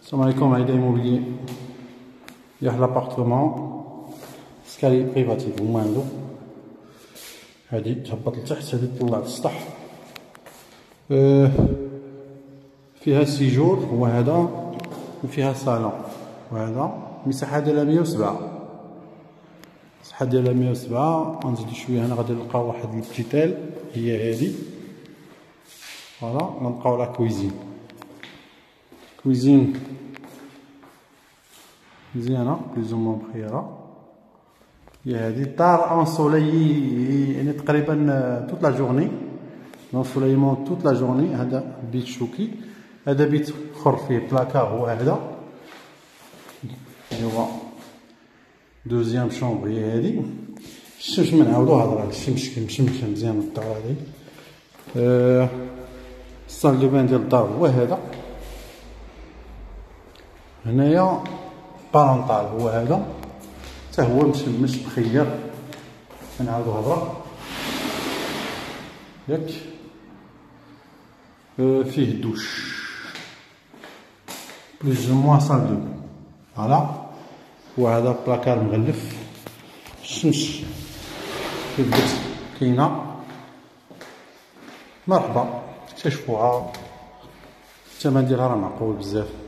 السلام عليكم. عايدة إيموبيلي ياح لابارتمون سكالي بريفاتيف هما عندو. هادي تهبط لتحت، هادي تطلع للسطح. فيها سيجور هو هذا، وفيها صالون وهذا. المساحة ديالها 107، المساحة ديالها 107. غنزيدو شوية هنا غادي نلقاو واحد البتيتيل هي هادي، فوالا. غنلقاو لا كويزين، كويزين مزيانة بلوز او موان بخيرة. هي هادي الدار انسوليي، يعني تقريبا توت لا جورني، لونسوليمون توت لا جورني. هذا بيت شوكي، هذا بيت اخر فيه بلاكار هو هذا، هو دوزيام شومبر هي هادي. الشمس منعاودو هضره، الشمس كيمشمش مزيان الدار هادي. الصال دو بان ديال الدار هو هذا. هنايا بارونطال هو هذا، حتى هو مشمش بخير. نعاودو هضره ياك. فيه دوش بلوز او موان صال دو، فوالا. وهذا بلاكار مغلف. الشمس كيف قلت كاينه. مرحبا، اكتشفوها. الثمن ديالها راه معقول بزاف.